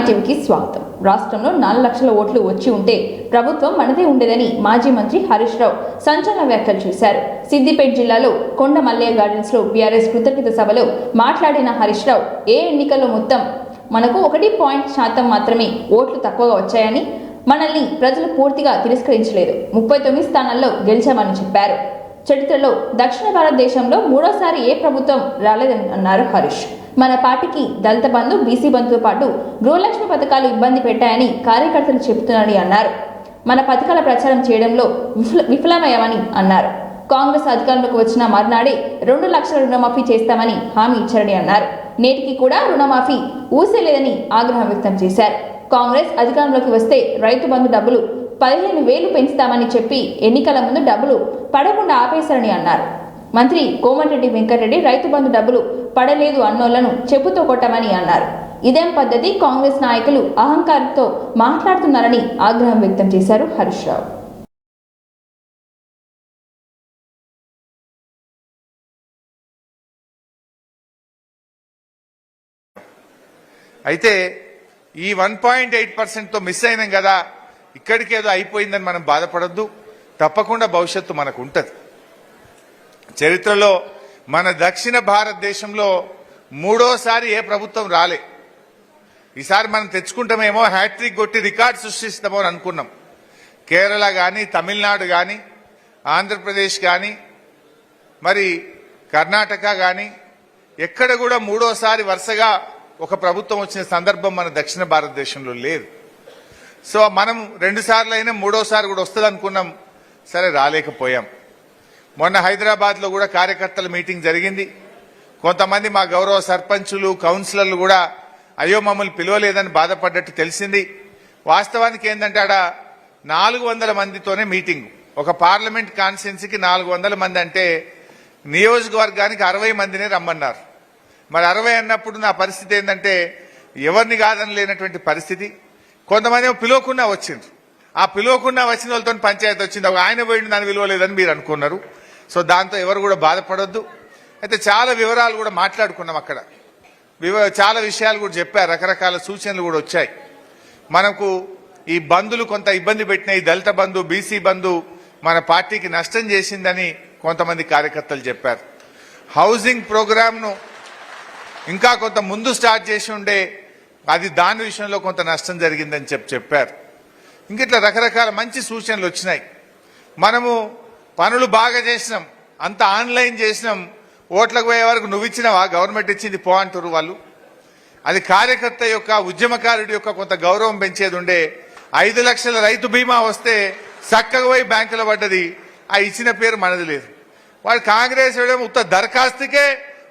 టీవీకి స్వాగతం. రాష్ట్రంలో 4 లక్షల ఓట్లు వచ్చి ఉంటే ప్రభుత్వం మనదే ఉండేదని మాజీ మంత్రి హరీష్ రావు సంచలన వ్యాఖ్యలు చేశారు. సిద్దిపేట జిల్లాలో కొండ మల్లయ్య గార్డెన్స్ లో బీఆర్ఎస్ కృతజ్ఞత సభలో మాట్లాడిన హరీష్ రావు ఏ ఎన్నికల్లో మొత్తం మనకు 1% మాత్రమే ఓట్లు తక్కువగా వచ్చాయని, మనల్ని ప్రజలు పూర్తిగా తిరస్కరించలేదు, 39 స్థానాల్లో గెలిచామని చెప్పారు. చరిత్రలో దక్షిణ భారతదేశంలో మూడోసారి ఏ ప్రభుత్వం రాలేదని అన్నారు హరీష్. మన పార్టీకి దళిత బంధు, బీసీ బంధుతో పాటు గృహలక్ష్మి పథకాలు ఇబ్బంది పెట్టాయని కార్యకర్తలు చెబుతున్నారని అన్నారు. మన పథకాల ప్రచారం చేయడంలో విఫలమయ్యామని అన్నారు. కాంగ్రెస్ అధికారంలోకి వచ్చిన మర్నాడే 2 లక్షల రుణమాఫీ చేస్తామని హామీ ఇచ్చారని అన్నారు. నేటికి కూడా రుణమాఫీ ఊసేలేదని ఆగ్రహం వ్యక్తం చేశారు. కాంగ్రెస్ అధికారంలోకి వస్తే రైతు బంధు డబ్బులు 15,000 పెంచుతామని చెప్పి ఎన్నికల ముందు డబ్బులు పడకుండా ఆపేశారని అన్నారు. మంత్రి కోమటిరెడ్డి వెంకటరెడ్డి రైతు బంధు డబ్బులు పడలేదు అన్నోళ్లను చెప్పుతో కొట్టమని అన్నారు. ఇదేం పద్ధతి? కాంగ్రెస్ నాయకులు అహంకారంతో మాట్లాడుతున్నారని ఆగ్రహం వ్యక్తం చేశారు హరీష్ రావు. అయితే ఈ 1.8%తో మిస్ అయినాం కదా, ఇక్కడికేదో అయిపోయిందని మనం బాధపడద్దు. తప్పకుండా భవిష్యత్తు మనకు ఉంటుంది. చరిత్రలో మన దక్షిణ భారతదేశంలో మూడోసారి ఏ ప్రభుత్వం రాలే. ఈసారి మనం తెచ్చుకుంటామేమో, హ్యాట్రిక్ కొట్టి రికార్డు సృష్టిస్తామో అని అనుకున్నాం. కేరళ కానీ, తమిళనాడు కానీ, ఆంధ్రప్రదేశ్ కానీ, మరి కర్ణాటక కానీ ఎక్కడ కూడా మూడోసారి వరుసగా ఒక ప్రభుత్వం వచ్చిన సందర్భం మన దక్షిణ భారతదేశంలో లేదు. సో మనం 2 సార్లు అయినా మూడోసారి కూడా వస్తుంది అనుకున్నాం. సరే, రాలేకపోయాం. మొన్న హైదరాబాద్లో కూడా కార్యకర్తల మీటింగ్ జరిగింది. కొంతమంది మా గౌరవ సర్పంచులు, కౌన్సిలర్లు కూడా అయ్యో మమ్మల్ని పిలవలేదని బాధపడ్డట్టు తెలిసింది. వాస్తవానికి ఏంటంటే ఆడ 400 మందితోనే మీటింగ్. ఒక పార్లమెంట్ కాన్స్టిట్యున్సీకి 400 మంది అంటే నియోజకవర్గానికి 60 మందినే రమ్మన్నారు. మరి 60 అన్నప్పుడు నా పరిస్థితి ఏంటంటే ఎవరిని కాదని లేనటువంటి పరిస్థితి. కొంతమంది పిలవకుండా వచ్చిండ్రు. ఆ పిలవకుండా వచ్చిన వాళ్ళతో పంచాయతీ వచ్చింది. ఆయన పోయింది, నన్ను విలువలేదని మీరు అనుకున్నారు. సో దాంతో ఎవరు కూడా బాధపడొద్దు. అయితే చాలా వివరాలు కూడా మాట్లాడుకున్నాం అక్కడ. చాలా విషయాలు కూడా చెప్పారు. రకరకాల సూచనలు కూడా వచ్చాయి. మనకు ఈ బంధులు కొంత ఇబ్బంది పెట్టినాయి. దళిత బంధు, బీసీ బంధు మన పార్టీకి నష్టం చేసిందని కొంతమంది కార్యకర్తలు చెప్పారు. హౌసింగ్ ప్రోగ్రామ్ను ఇంకా కొంత ముందు స్టార్ట్ చేసి ఉండే, అది దాని విషయంలో కొంత నష్టం జరిగిందని చెప్పారు. ఇంకిట్లా రకరకాల మంచి సూచనలు వచ్చినాయి. మనము పనులు బాగా చేసినాం, అంత ఆన్లైన్ చేసినాం. ఓట్లకు పోయే వరకు నువ్వు ఇచ్చినావా, గవర్నమెంట్ ఇచ్చింది పో అంటారు వాళ్ళు. అది కార్యకర్త యొక్క, ఉద్యమకారుడి యొక్క కొంత గౌరవం పెంచేది ఉండే. 5 లక్షల రైతు బీమా వస్తే చక్కగా పోయి బ్యాంకులో పడ్డది. ఆ ఇచ్చిన పేరు మనది లేదు. వాళ్ళు కాంగ్రెస్ ఉత్త దరఖాస్తుకే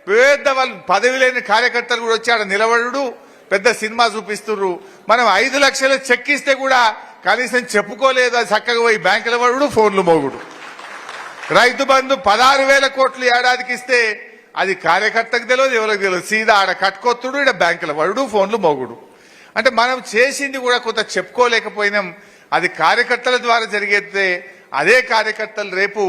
పెద్ద వాళ్ళు పదవి లేని కార్యకర్తలు కూడా వచ్చి ఆడ నిలబడు పెద్ద సినిమా చూపిస్తున్నారు. మనం 5 లక్షలు చెక్ ఇస్తే కూడా కనీసం చెప్పుకోలేదు. అది చక్కగా పోయి బ్యాంకుల పడుడు, ఫోన్లు మోగుడు. రైతు బంధు 16,000 కోట్లు ఏడాదికి ఇస్తే అది కార్యకర్తకు తెలియదు, ఎవరికి తెలియదు. సీదా ఆడ కట్టుకొత్తుడు, ఇక్కడ బ్యాంకుల పడుడు, ఫోన్లు మోగుడు. అంటే మనం చేసింది కూడా కొంత చెప్పుకోలేకపోయినాం. అది కార్యకర్తల ద్వారా జరిగేదే. అదే కార్యకర్తలు రేపు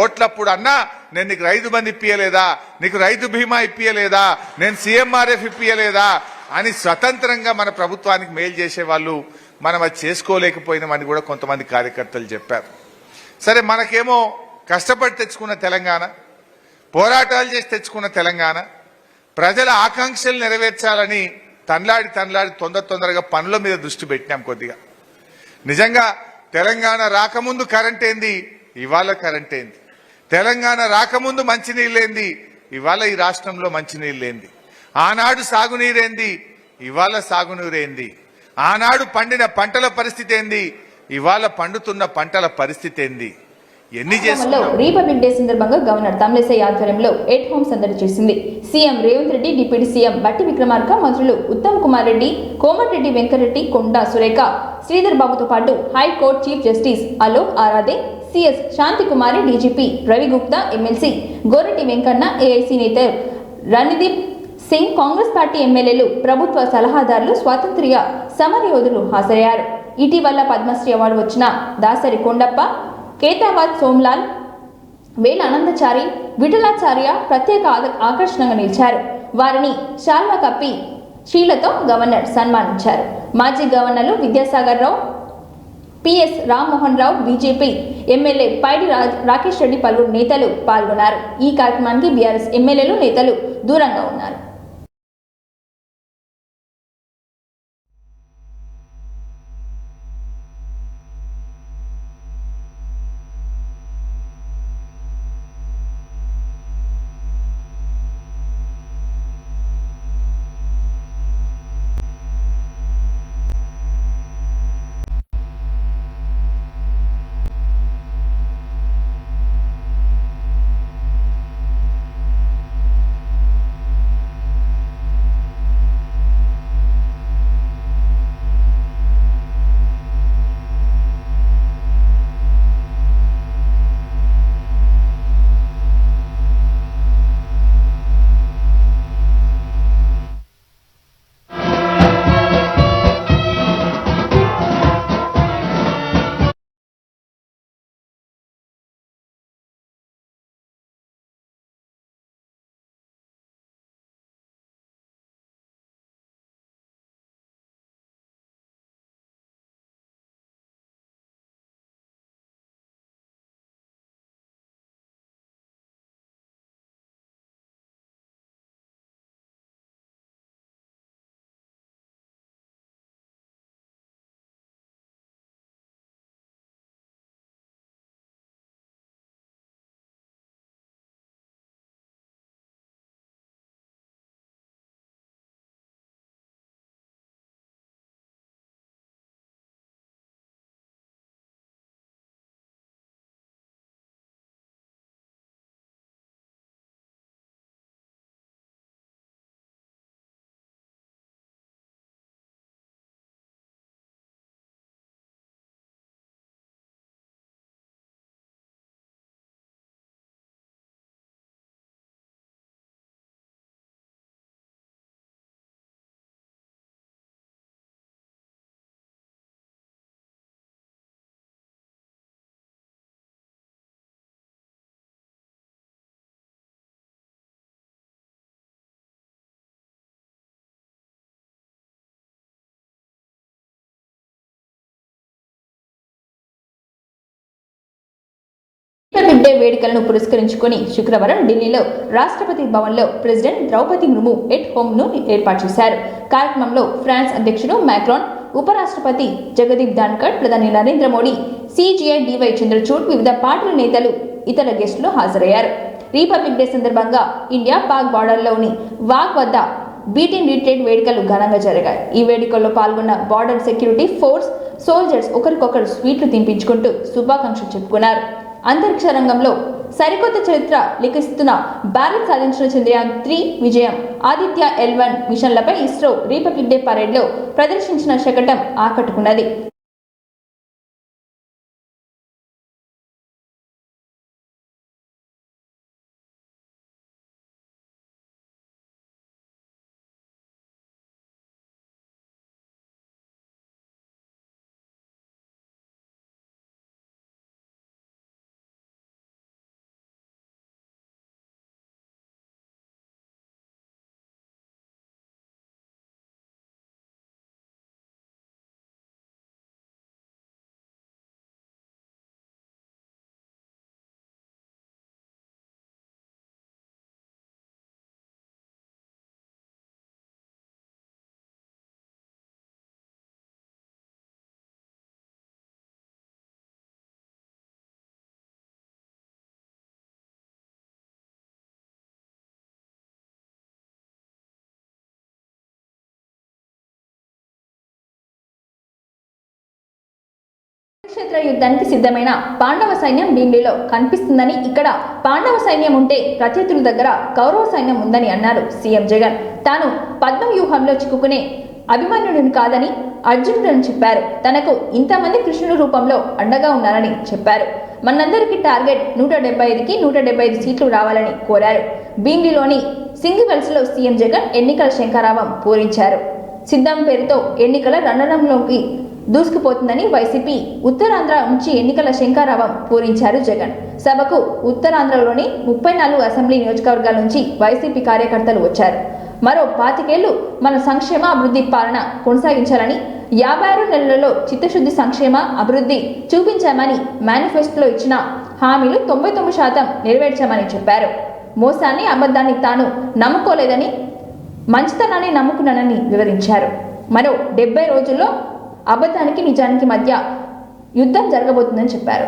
ఓట్లప్పుడు అన్నా నేను నీకు రైతు బంధు ఇప్పియలేదా, నీకు రైతు బీమా ఇప్పియలేదా, నేను సీఎంఆర్ఎఫ్ ఇప్పియలేదా అని స్వతంత్రంగా మన ప్రభుత్వానికి మేలు చేసేవాళ్ళు. మనం అది చేసుకోలేకపోయినామని కూడా కొంతమంది కార్యకర్తలు చెప్పారు. సరే, మనకేమో కష్టపడి తెచ్చుకున్న తెలంగాణ, పోరాటాలు చేసి తెచ్చుకున్న తెలంగాణ, ప్రజల ఆకాంక్షలు నెరవేర్చాలని తనలాడి తొందరగా పనుల మీద దృష్టి పెట్టినాం కొద్దిగా. నిజంగా తెలంగాణ రాకముందు కరెంట్ ఏంది, ఇవాళ కరెంట్ ఏంది? తెలంగాణ రాకముందు మంచినీళ్ళేంది, ఇవాళ ఈ రాష్ట్రంలో మంచినీళ్ళేంది? ఆనాడు సాగునీరేంది, ఇవాళ సాగునీరేంది? ఆనాడు పండిన పంటల పరిస్థితి ఏంది, ఇవాళ పండుతున్న పంటల పరిస్థితి ఏంది? ఎన్ని చేస్తున్నాం? రిపబ్లిక్ డే సందర్భంగా గవర్నర్ తమిళిసై ఆధ్వర్యంలో ఎట్ హోమ్ సందడి చేసింది. CM Revanth Reddy, deputy CM బట్టి విక్రమార్క, మంత్రులు ఉత్తమ్ కుమార్ రెడ్డి, కోమటిరెడ్డి వెంకటరెడ్డి, కొండా సురేఖ, శ్రీధర్ బాబుతో పాటు high court chief justice Alok Aradhe, CS Santhi Kumari, DGP Ravi Gupta, MLC Gorati Venkanna, AIC నేత రణదీప్ సింగ్, కాంగ్రెస్ పార్టీ ఎమ్మెల్యేలు, ప్రభుత్వ సలహాదారులు, స్వాతంత్ర్య సమరయోధులు హాజరయ్యారు. ఇటీవల పద్మశ్రీ అవార్డు వచ్చిన దాసరి కొండప్ప, కేతావత్ సోమ్లాల్, వేల ఆనందచారి, విఠలాచార్య ప్రత్యేక ఆకర్షణగా నిలిచారు. వారిని శాల్వా కప్పి షీలతో గవర్నర్ సన్మానించారు. మాజీ గవర్నర్లు Vidyasagar Rao, PS Rammohan Rao, BJP MLA పైడి రాకేష్ రెడ్డి పలువురు నేతలు పాల్గొన్నారు. ఈ కార్యక్రమానికి బీఆర్ఎస్ ఎమ్మెల్యేలు, నేతలు దూరంగా ఉన్నారు. రిపబ్లిక్ డే వేడుకలను పురస్కరించుకొని శుక్రవారం ఢిల్లీలో రాష్ట్రపతి భవన్లో president Draupadi Murmu at home ను ఏర్పాటు చేశారు. కార్యక్రమంలో ఫ్రాన్స్ అధ్యక్షుడు మ్యాక్రాన్, ఉపరాష్ట్రపతి జగదీప్ ధన్కర్, ప్రధాని నరేంద్ర మోడీ, సిజిఐ డివై చంద్రచూడ్, వివిధ పార్టీల నేతలు, ఇతర గెస్టులు హాజరయ్యారు. రిపబ్లిక్ డే సందర్భంగా ఇండియా పాక్ బార్డర్లోని వాగ్ వద్ద బీటింగ్ రిట్రీట్ వేడుకలు ఘనంగా జరిగాయి. ఈ వేడుకల్లో పాల్గొన్న బార్డర్ సెక్యూరిటీ ఫోర్స్ సోల్జర్స్ ఒకరికొకరు స్వీట్లు తినిపించుకుంటూ శుభాకాంక్షలు చెప్పుకున్నారు. అంతరిక్ష రంగంలో సరికొత్త చరిత్ర లిఖిస్తున్న భారత్ సాధించిన చంద్రయాన్ 3 విజయం, ఆదిత్య L1 మిషన్లపై ఇస్రో రిపబ్లిక్ డే పరేడ్లో ప్రదర్శించిన శకటం ఆకట్టుకున్నది. కురుక్షేత్ర యుద్ధానికి సిద్ధమైన పాండవ సైన్యం భీమిలిలో కనిపిస్తుందని, ఇక్కడ పాండవ సైన్యం ఉంటే ప్రత్యర్థుల దగ్గర కౌరవ సైన్యం ఉందని అన్నారు సీఎం జగన్. తాను పద్మ వ్యూహంలో చిక్కుకునే అభిమన్యుడిని కాదని అర్జునుడని చెప్పారు. తనకు ఇంతమంది కృష్ణుడి రూపంలో అండగా ఉన్నారని చెప్పారు. మనందరికీ టార్గెట్ 175కి 175 సీట్లు రావాలని కోరారు. భీమిలిలోని సింగివెల్స్లో సీఎం జగన్ ఎన్నికల శంఖారావం పూరించారు. సిద్ధం పేరుతో ఎన్నికల రణరంలోకి దూసుకుపోతుందని వైసీపీ ఉత్తరాంధ్ర నుంచి ఎన్నికల శంఖారావం పూరించారు జగన్. సభకు ఉత్తరాంధ్రలోని 34 అసెంబ్లీ నియోజకవర్గాల నుంచి వైసీపీ కార్యకర్తలు వచ్చారు. మరో 25 ఏళ్లు మన సంక్షేమ అభివృద్ధి పాలన కొనసాగించాలని 56 నెలలలో చిత్తశుద్ధి సంక్షేమ అభివృద్ధి చూపించామని మేనిఫెస్టోలో ఇచ్చిన హామీలు 99% నెరవేర్చామని చెప్పారు. మోసాన్ని అబద్ధాన్ని తాను నమ్ముకోలేదని, మంచితనాన్ని నమ్ముకున్నానని వివరించారు. మరో 70 రోజుల్లో అబద్ధానికి నిజానికి మధ్య యుద్ధం జరగబోతుందని చెప్పారు.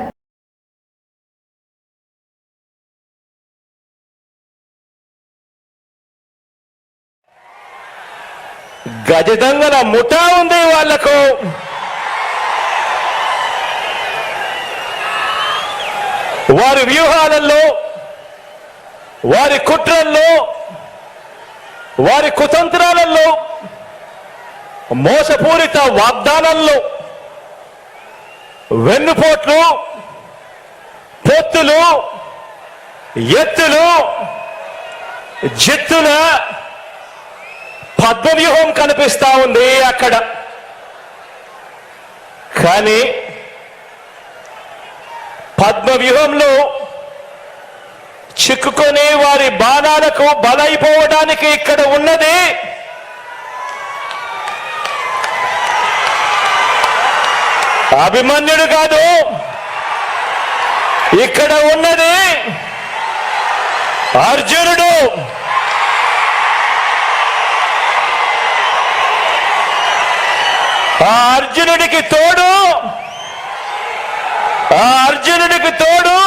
గజదంగల ముఠా ఉంది వాళ్లకు. వారి వ్యూహాలలో, వారి కుట్రల్లో, వారి కుతంత్రాలలో, మోసపూరిత వాగ్దానాల్లో, వెన్నుపోట్లు, పొత్తులు, ఎత్తులు, జిత్తుల పద్మవ్యూహం కనిపిస్తా ఉంది అక్కడ. కానీ పద్మవ్యూహంలో చిక్కుకొని వారి బాణాలకు బలైపోవడానికి ఇక్కడ ఉన్నది అభిమన్యుడు కాదు, ఇక్కడ ఉన్నది అర్జునుడు. ఆ అర్జునుడికి తోడు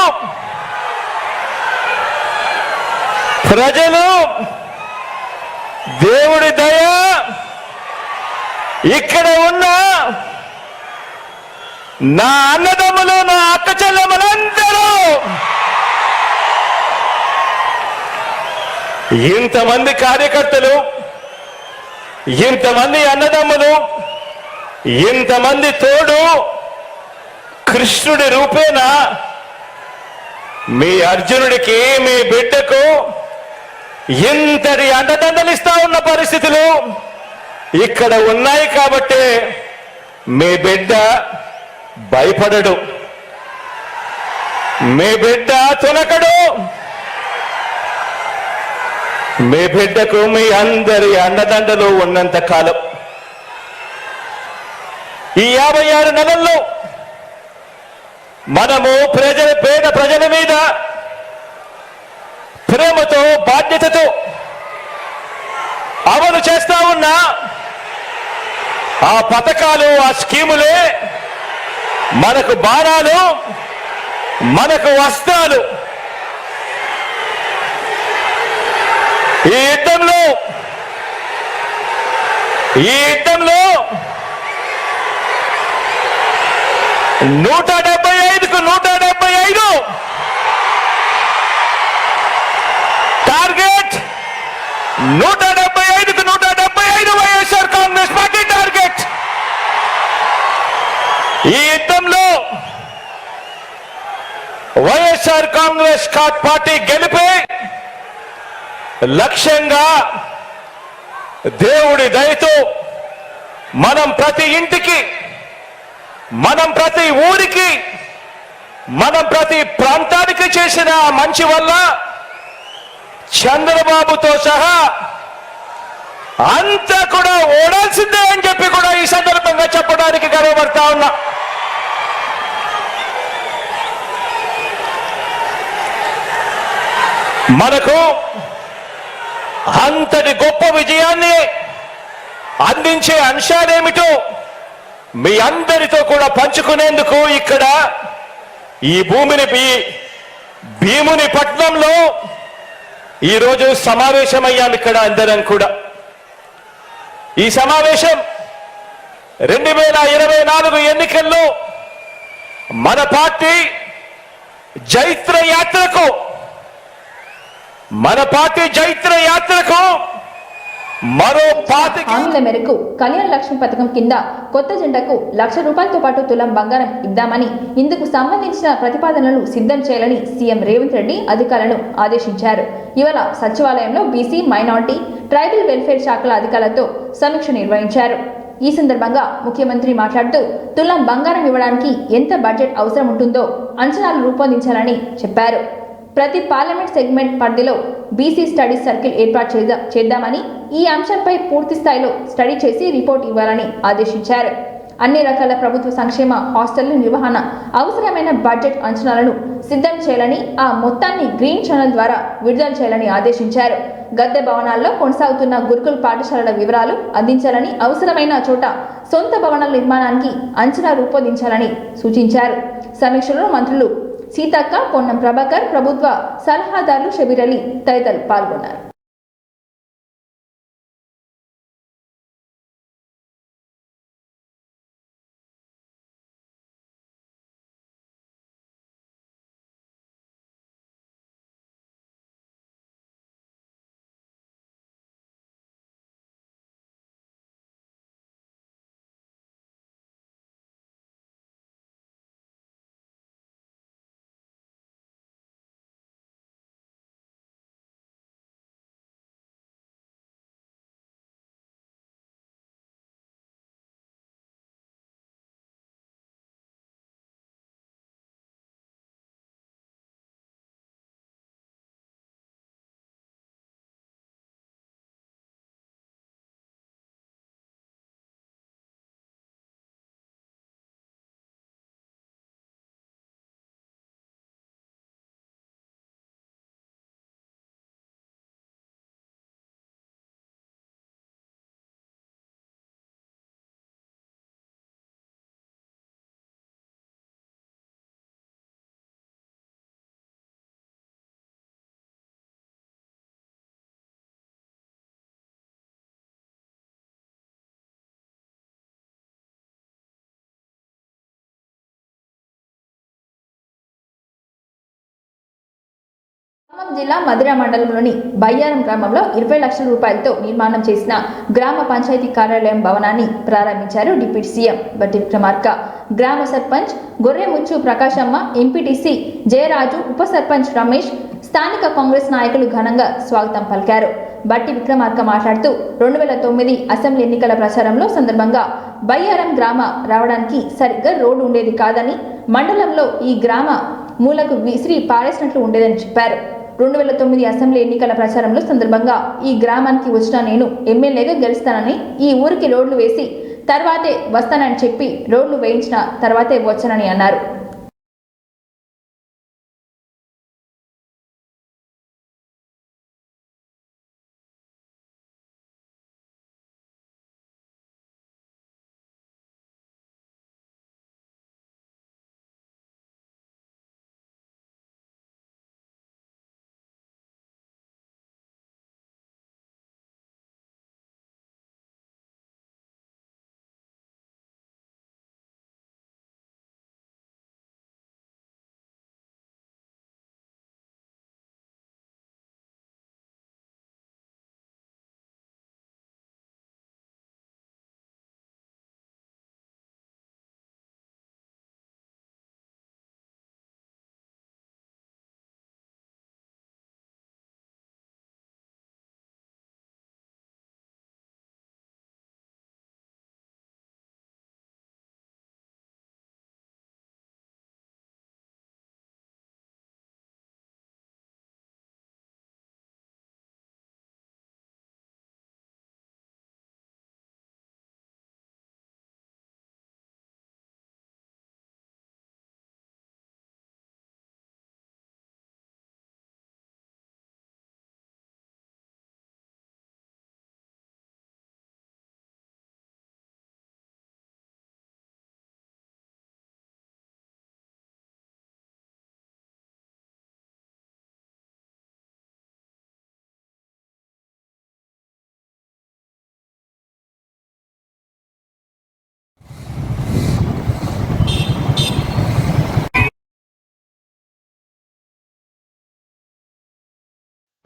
ప్రజలు, దేవుడి దయ, ఇక్కడ ఉన్న నా అన్నదమ్ములు, నా అక్క చెల్లెమ్మలందరూ, ఇంతమంది కార్యకర్తలు, ఇంతమంది అన్నదమ్ములు, ఇంతమంది తోడు కృష్ణుడి రూపేణ మీ అర్జునుడికి, మీ బిడ్డకు ఇంతటి అండదండలిస్తా ఉన్న పరిస్థితులు ఇక్కడ ఉన్నాయి. కాబట్టి మీ బిడ్డ భయపడడు, మీ బిడ్డ తునకడు. మీ బిడ్డకు మీ అందరి అండదండలు ఉన్నంత కాలం, ఈ 56 నెలల్లో మనము పేద ప్రజల మీద ప్రేమతో, బాధ్యతతో అమలు చేస్తా ఉన్న ఆ పథకాలు, ఆ స్కీములే మనకు బాణాలు, మనకు వస్త్రాలు. ఈ యుద్ధంలో 175కు 175 టార్గెట్, 175కు 175 వైఎస్ఆర్ కాంగ్రెస్ పార్టీ టార్గెట్. ఈ యుద్ధంలో వైఎస్ఆర్ కాంగ్రెస్ పార్టీ గెలిపే లక్ష్యంగా దేవుడి దయతో మనం ప్రతి ఇంటికి, మనం ప్రతి ఊరికి, మనం ప్రతి ప్రాంతానికి చేసిన మంచి వల్ల చంద్రబాబుతో సహా అంతా కూడా ఓడాల్సిందే అని చెప్పి కూడా ఈ సందర్భంగా చెప్పడానికి గర్వపడతా ఉన్నా. మనకు అంతటి గొప్ప విజయాన్ని అందించే అంశాలేమిటో మీ అందరితో కూడా పంచుకునేందుకు ఇక్కడ ఈ భీముని పట్నంలో ఈరోజు సమావేశమయ్యాం. ఇక్కడ అందరం కూడా ఈ సమావేశం 2024 ఎన్నికల్లో మన పార్టీ జైత్ర యాత్రకు మరో 5 హామీల మేరకు కళ్యాణ లక్ష్మి పథకం కింద కొత్త జెండాకు ₹1,00,000 పాటు తులం బంగారం ఇద్దామని, ఇందుకు సంబంధించిన ప్రతిపాదనలు సిద్ధం చేయాలని సీఎం రేవంత్ రెడ్డి అధికారులను ఆదేశించారు. ఇవాళ సచివాలయంలో బీసీ, మైనార్టీ, ట్రైబల్ వెల్ఫేర్ శాఖల అధికారులతో సమీక్ష నిర్వహించారు. ఈ సందర్భంగా ముఖ్యమంత్రి మాట్లాడుతూ తులం బంగారం ఇవ్వడానికి ఎంత బడ్జెట్ అవసరం ఉంటుందో అంచనాలు రూపొందించాలని చెప్పారు. ప్రతి పార్లమెంట్ సెగ్మెంట్ పరిధిలో బీసీ స్టడీ సర్కిల్ ఏర్పాటు చేద్దామని, ఈ అంశంపై పూర్తి స్థాయిలో స్టడీ చేసి రిపోర్ట్ ఇవ్వాలని ఆదేశించారు. అన్ని రకాల ప్రభుత్వ సంక్షేమ హాస్టళ్ల నిర్వహణ అవసరమైన బడ్జెట్ అంచనాలను సిద్ధం చేయాలని, ఆ మొత్తాన్ని గ్రీన్ ఛానల్ ద్వారా విడుదల చేయాలని ఆదేశించారు. గద్దె భవనాల్లో కొనసాగుతున్న గురుకుల పాఠశాలల వివరాలు అందించాలని, అవసరమైన చోట సొంత భవనాల నిర్మాణానికి అంచనా రూపొందించాలని సూచించారు. సమీక్షలో మంత్రులు సీతక్క, పొన్నం ప్రభాకర్, ప్రభుత్వ సలహాదారులు షబీర్ అలీ తదితరులు పాల్గొన్నారు. ఖమ్మం జిల్లా మధిర మండలంలోని బయ్యారం గ్రామంలో 20 లక్షల రూపాయలతో నిర్మాణం చేసిన గ్రామ పంచాయతీ కార్యాలయం భవనాన్ని ప్రారంభించారు డిప్యూటీ సీఎం బట్టి విక్రమార్క. గ్రామ సర్పంచ్ గొర్రెముచ్చు ప్రకాశమ్మ, ఎంపీటీసీ జయరాజు, ఉప సర్పంచ్ రమేష్, స్థానిక కాంగ్రెస్ నాయకులు ఘనంగా స్వాగతం పలికారు. బట్టి విక్రమార్క మాట్లాడుతూ 2009 అసెంబ్లీ ఎన్నికల ప్రచారంలో సందర్భంగా బయ్యారం గ్రామ రావడానికి సరిగ్గా రోడ్డు ఉండేది కాదని, మండలంలో ఈ గ్రామ మూలకు విసిరి పారేసినట్లు ఉండేదని చెప్పారు. 2009 అసెంబ్లీ ఎన్నికల ప్రచారంలో సందర్భంగా ఈ గ్రామానికి వచ్చిన నేను ఎమ్మెల్యేగా గెలుస్తానని, ఈ ఊరికి రోడ్లు వేసి తర్వాతే వస్తానని చెప్పి రోడ్లు వేయించిన తర్వాతే వచ్చానని అన్నారు.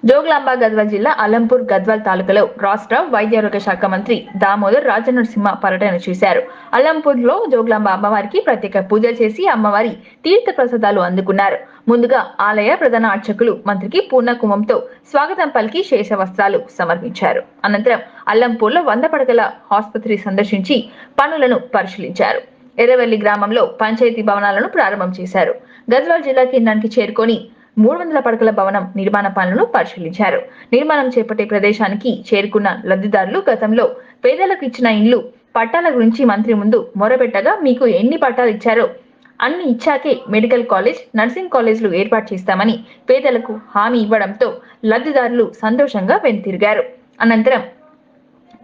జోగులాంబ గద్వాల్ జిల్లా అలంపూర్ గద్వాల్ తాలూకాలో రాష్ట్ర వైద్యారోగ్య శాఖ మంత్రి దామోదర్ రాజనరసింహ పర్యటన చేశారు. అలంపూర్ లో జోగులాంబ అమ్మవారికి ప్రత్యేక పూజలు చేసి అమ్మవారి తీర్థ ప్రసాదాలు అందుకున్నారు. ముందుగా ఆలయ ప్రధాన అర్చకులు మంత్రికి పూర్ణ కుంభంతో స్వాగతం పలికి శేష వస్త్రాలు సమర్పించారు. అనంతరం అల్లంపూర్ లో 100 పడకల ఆసుపత్రి సందర్శించి పనులను పరిశీలించారు. ఎర్రవెల్లి గ్రామంలో పంచాయతీ భవనాలను ప్రారంభం చేశారు. గద్వాల్ జిల్లా కేంద్రానికి చేరుకొని 300 పడకల భవనం నిర్మాణ పనులను పరిశీలించారు. నిర్మాణం చేపట్టే ప్రదేశానికి చేరుకున్న లబ్ధిదారులు గతంలో పేదలకు ఇచ్చిన ఇండ్లు పట్టాల గురించి మంత్రి ముందు మొరపెట్టగా మీకు ఎన్ని పట్టాలు ఇచ్చారో అన్ని ఇచ్చాకే మెడికల్ కాలేజ్, నర్సింగ్ కాలేజీలు ఏర్పాటు చేస్తామని పేదలకు హామీ ఇవ్వడంతో లబ్ధిదారులు సంతోషంగా వెనుతిరిగారు. అనంతరం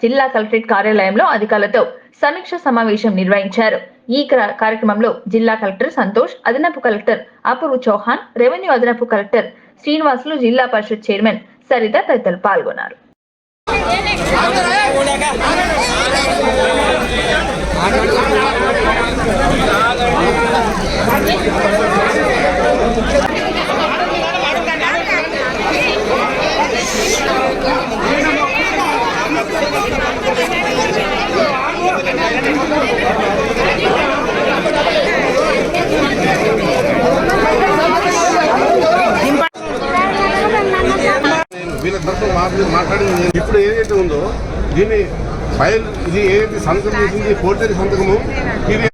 జిల్లా కలెక్టరేట్ కార్యాలయంలో అధికారులతో సమీక్ష సమావేశం నిర్వహించారు. ఈ కార్యక్రమంలో జిల్లా కలెక్టర్ సంతోష్, అదనపు కలెక్టర్ అపూర్వ్ చౌహాన్, రెవెన్యూ అదనపు కలెక్టర్ శ్రీనివాసులు, జిల్లా పరిషత్ చైర్మన్ సరిత తదితరులు పాల్గొన్నారు. వీళ్ళందరితో మాట్లాడింది ఇప్పుడు ఏదైతే ఉందో దీన్ని ఫైల్ ఇది ఏదైతే సంతకం చేసింది ఫోర్జరీ సంతకము ఇది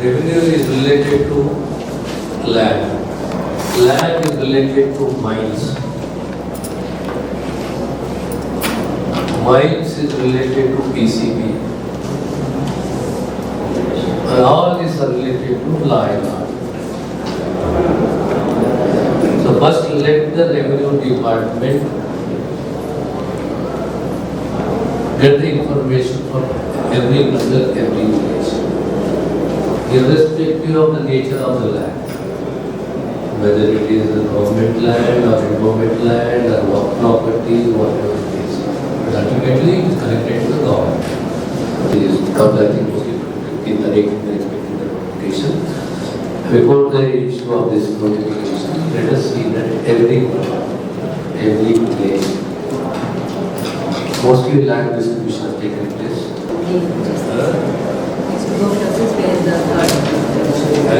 Revenue is related to land. Land is related to mines. Mines is related to PCB. And all these are related to law and order. So first let the revenue department get the information from every mandal, every village, irrespective of the nature of the land, whether it is a government land or a government land or what property, whatever it is. But ultimately it is connected to the government. It is comes, I think, mostly in the notification. Before the issue of this notification, let us see that every place, mostly land distribution has taken place.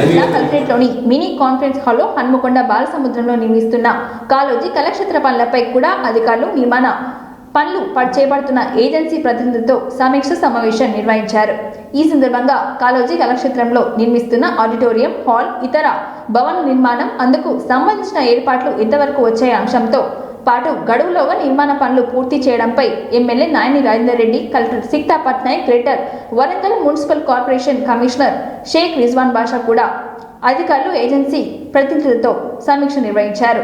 జిల్లా కలెక్టరేట్లోని mini conference హాల్లో హన్మకొండ బాలసముద్రంలో నిర్మిస్తున్న కాళోజీ కళాక్షేత్ర పనులపై కూడా అధికారులు నిర్మాణ పనులు చేపడుతున్న agency ప్రతినిధులతో సమీక్ష సమావేశం నిర్వహించారు. ఈ సందర్భంగా కాళోజీ కళాక్షేత్రంలో నిర్మిస్తున్న ఆడిటోరియం, హాల్, ఇతర భవన నిర్మాణం, అందుకు సంబంధించిన ఏర్పాట్లు ఎంతవరకు వచ్చే అంశంతో పాటు గడువులోగా నిర్మాణ పనులు పూర్తి చేయడంపై MLA Nayini Rajender Reddy, collector Sikta Patnaik, greater Warangal municipal corporation commissioner Sheikh Rizwan Basha కూడా అధికారులు ఏజెన్సీ ప్రతినిధులతో సమీక్ష నిర్వహించారు.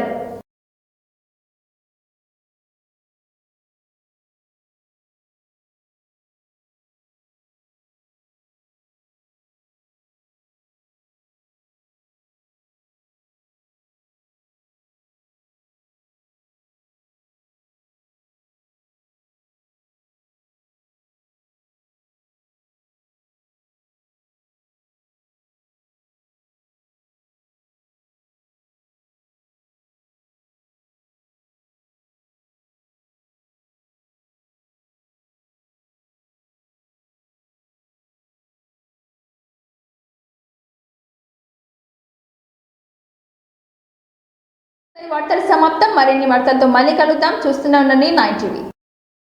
వార్తలు సమాప్తం. మరిన్ని వార్తలతో మళ్ళీ కలుద్దాం. చూస్తూనే ఉండండి 9 టీవీ.